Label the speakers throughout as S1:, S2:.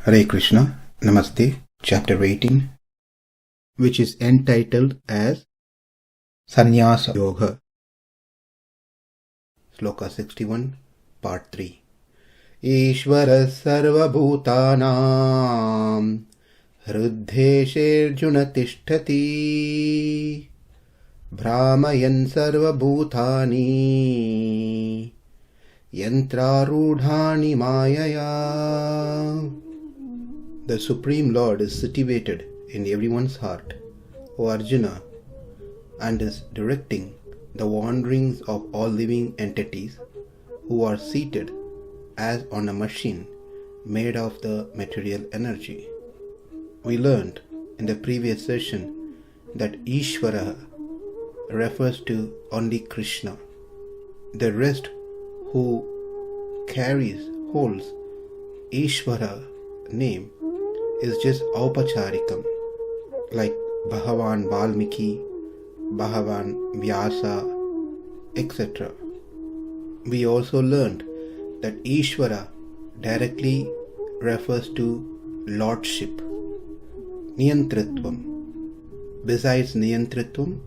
S1: Hare Krishna, Namaste, Chapter 18, which is entitled as Sannyasa Yoga. Sloka 61, Part 3. īśvaraḥ sarva-bhūtānāṁ hṛd-deśe rjuna tiṣṭhati bhrāmayan sarva-bhūtāni yantrārūḍhāni māyayā. The Supreme Lord is situated in everyone's heart, O Arjuna, and is directing the wanderings of all living entities who are seated as on a machine made of the material energy. We learned in the previous session that īśvaraḥ refers to only Krishna. The rest who holds īśvaraḥ name is just aupacharikam, like Bhagavan Valmiki, Bhagavan Vyasa, etc. We also learned that īśvara directly refers to lordship, niyantritvam. Besides niyantritvam,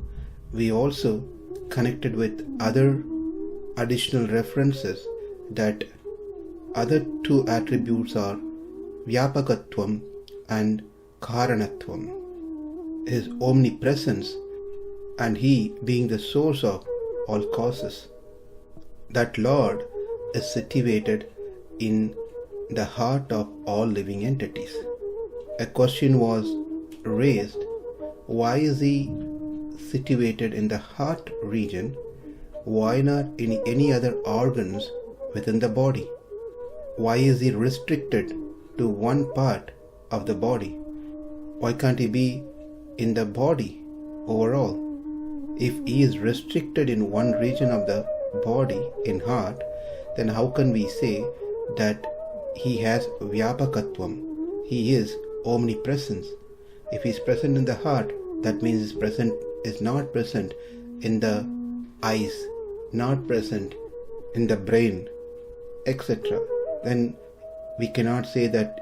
S1: we also connected with other additional references that other two attributes are vyapakatvam and karanatvam. His omnipresence and he being the source of all causes. That Lord is situated in the heart of all living entities. A question was raised, why is he situated in the heart region? Why not in any other organs within the body? Why is he restricted to one part of the body? Why can't he be in the body overall? If he is restricted in one region of the body, in heart, then how can we say that he has vyapakatvam? He is omnipresence. If he is present in the heart, that means is not present in the eyes, not present in the brain, etc. Then we cannot say that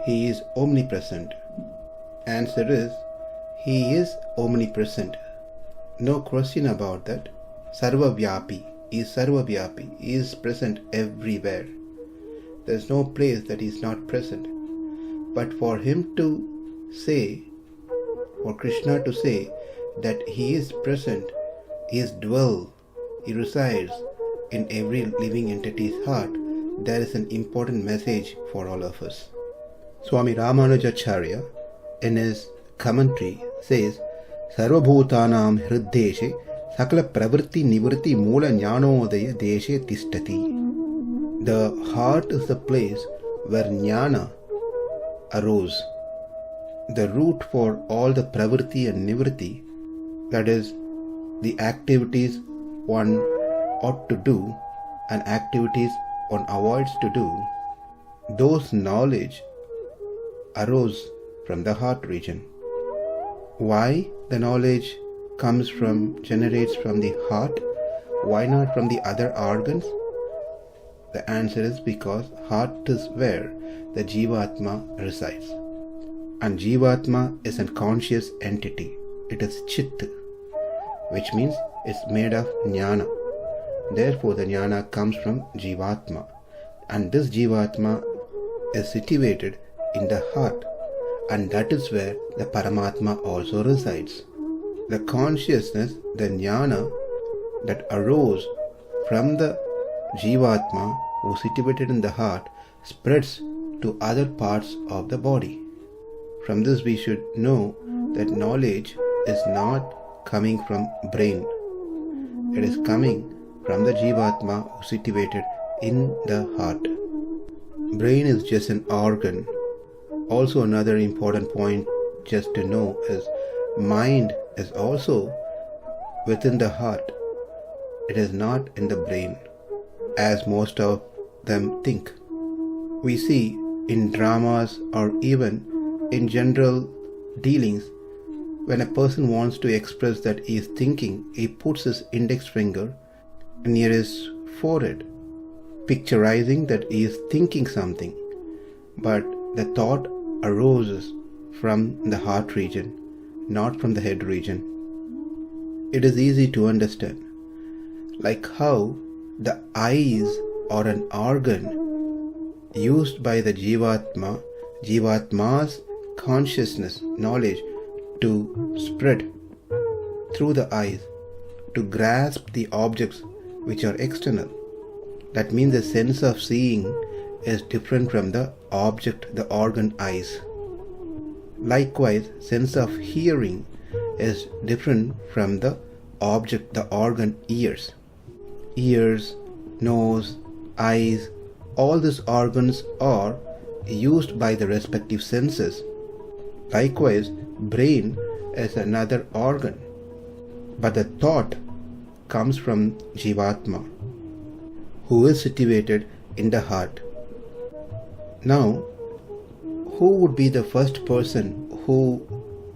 S1: he is omnipresent. Answer is, he is omnipresent. No question about that. Sarva-vyapi is sarva-vyapi. He is present everywhere. There is no place that he is not present. But for him to say, for Krishna to say that he is present, he is he resides in every living entity's heart, there is an important message for all of us. Swami Ramanujacharya in his commentary says, sarva-bhūtānāṁ hṛd-deśe sakala pravritti nivritti mūla jnānodaya deshe tiṣṭhati. The heart is the place where jnana arose. The root for all the pravritti and nivritti, that is, the activities one ought to do and activities one avoids to do, those knowledge arose from the heart region. Why the knowledge generates from the heart? Why not from the other organs? The answer is because heart is where the Jivatma resides. And Jivatma is a conscious entity. It is Chit, which means it's made of Jnana. Therefore the Jnana comes from Jivatma. And this Jivatma is situated in the heart. And that is where the Paramatma also resides. The consciousness, the Jnana that arose from the Jivatma who is situated in the heart spreads to other parts of the body. From this we should know that knowledge is not coming from brain. It is coming from the Jivatma who is situated in the heart. Brain is just an organ. Also another important point just to know is mind is also within the heart. It is not in the brain, as most of them think. We see in dramas or even in general dealings, when a person wants to express that he is thinking, he puts his index finger near his forehead, picturizing that he is thinking something. But the thought arises from the heart region, not from the head region. It is easy to understand, like how the eyes are an organ used by the Jivatma's consciousness, knowledge to spread through the eyes to grasp the objects which are external. That means the sense of seeing is different from the object, the organ eyes. Likewise, sense of hearing is different from the object, the organ ears. Ears, nose, eyes, all these organs are used by the respective senses. Likewise, brain is another organ, but the thought comes from Jivatma, who is situated in the heart. Now, who would be the first person who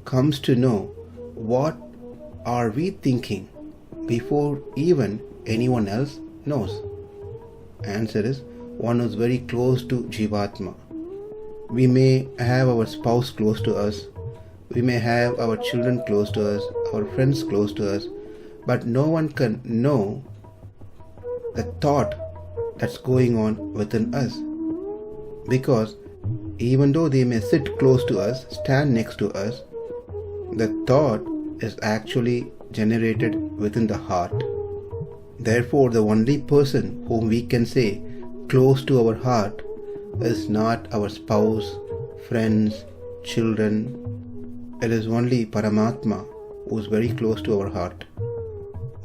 S1: comes to know what are we thinking before even anyone else knows? Answer is one who is very close to Jivatma. We may have our spouse close to us, we may have our children close to us, our friends close to us, but no one can know the thought that's going on within us. Because even though they may sit close to us, stand next to us, the thought is actually generated within the heart. Therefore, the only person whom we can say close to our heart is not our spouse, friends, children. It is only Paramatma who is very close to our heart,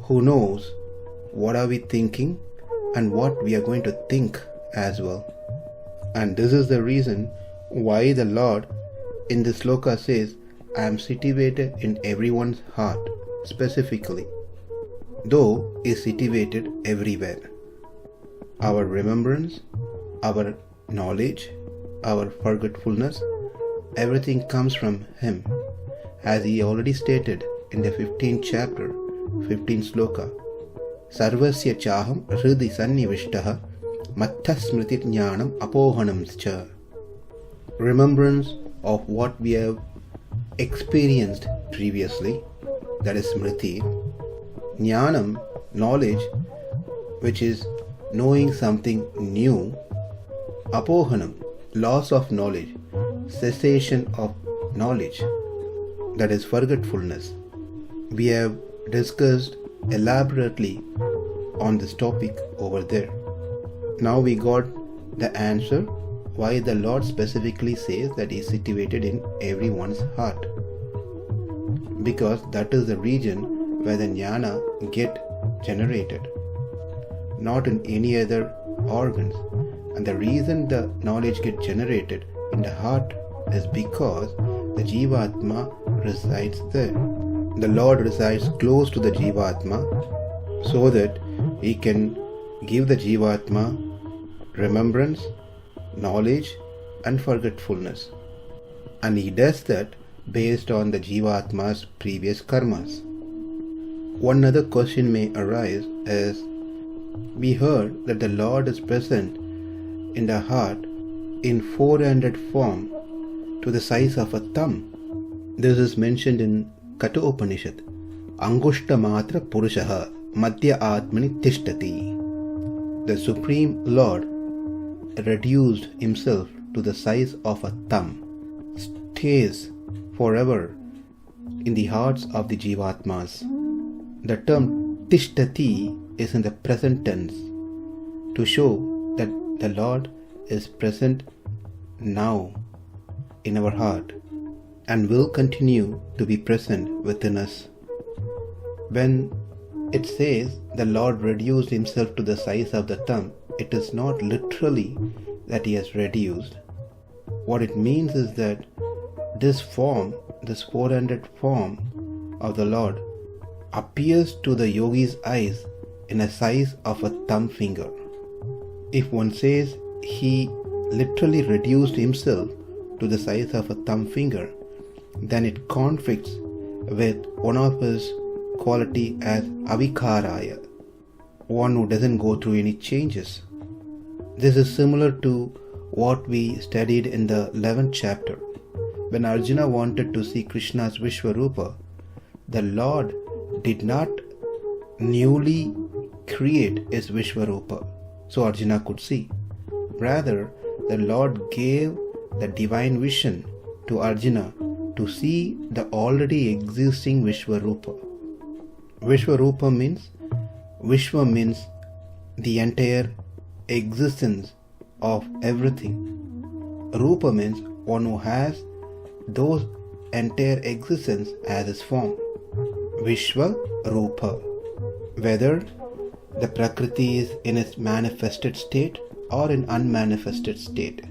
S1: who knows what are we thinking and what we are going to think as well. And this is the reason why the Lord in this Sloka says, I am situated in everyone's heart specifically, though is situated everywhere. Our remembrance, our knowledge, our forgetfulness, everything comes from Him, as He already stated in the 15th chapter, 15th Sloka. Sarvasya chaham hṛd-deśe mattha-smriti jnanam apohanam-scha. Remembrance of what we have experienced previously, that is smriti. Jnanam, knowledge, which is knowing something new. Apohanam, loss of knowledge, cessation of knowledge, that is forgetfulness. We have discussed elaborately on this topic over there. Now we got the answer why the Lord specifically says that He is situated in everyone's heart. Because that is the region where the jnana get generated, not in any other organs. And the reason the knowledge get generated in the heart is because the Jivatma resides there. The Lord resides close to the Jivatma so that He can give the Jivatma remembrance, knowledge and forgetfulness. And He does that based on the Jivatma's previous karmas. One other question may arise is, we heard that the Lord is present in the heart in 400 form to the size of a thumb. This is mentioned in Kathopanishad. Angushta matra purushaha madhya atmani tiṣṭhati. The Supreme Lord reduced Himself to the size of a thumb, stays forever in the hearts of the Jivatmas. The term tiṣṭhati is in the present tense to show that the Lord is present now in our heart and will continue to be present within us. When it says the Lord reduced Himself to the size of the thumb, it is not literally that He has reduced. What it means is that this form, this 400 form of the Lord appears to the yogi's eyes in a size of a thumb finger. If one says he literally reduced himself to the size of a thumb finger, then it conflicts with one of his quality as avikaraya, one who doesn't go through any changes. This is similar to what we studied in the 11th chapter. When Arjuna wanted to see Krishna's Vishwarupa, the Lord did not newly create his Vishwarupa so Arjuna could see. Rather, the Lord gave the divine vision to Arjuna to see the already existing Vishwarupa. Vishwarupa means the entire existence of everything. Rupa means one who has those entire existence as his form. Vishwarupa. Whether the Prakriti is in its manifested state or in unmanifested state,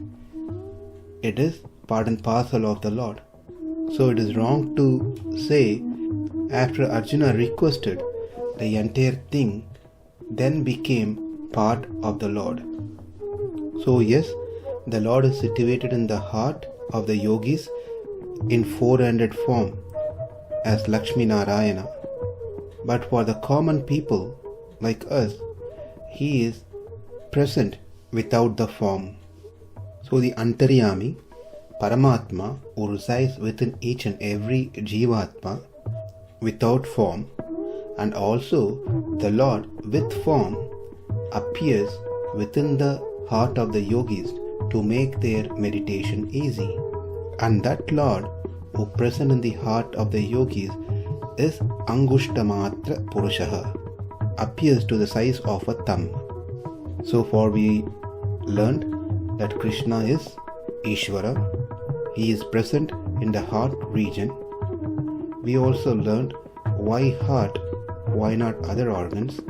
S1: it is part and parcel of the Lord. So it is wrong to say after Arjuna requested, the entire thing then became part of the Lord. So yes, the Lord is situated in the heart of the yogis in four-handed form as Lakshmi Narayana. But for the common people like us, He is present without the form. So the Antaryami, Paramatma, who resides within each and every Jivatma without form, and also the Lord with form appears within the heart of the yogis to make their meditation easy. And that Lord who present in the heart of the yogis is Angushtamatra Purushaha, appears to the size of a thumb. So far we learned that Krishna is īśvaraḥ. He is present in the heart region. We also learned why heart, why not other organs.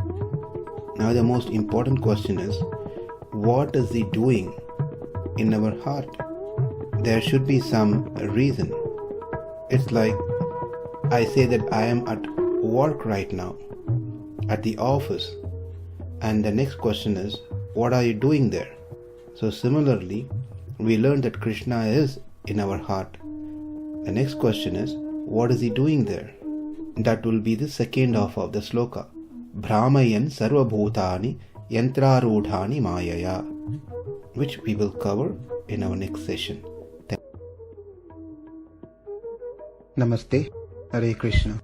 S1: Now the most important question is, what is He doing in our heart? There should be some reason. It's like I say that I am at work right now, at the office, and the next question is, what are you doing there? So similarly, we learned that Krishna is in our heart. The next question is, what is He doing there? That will be the second half of the sloka. Bhrāmayan sarva-bhūtāni yantrārūḍhāni māyayā, which we will cover in our next session. Namaste. Hare Krishna.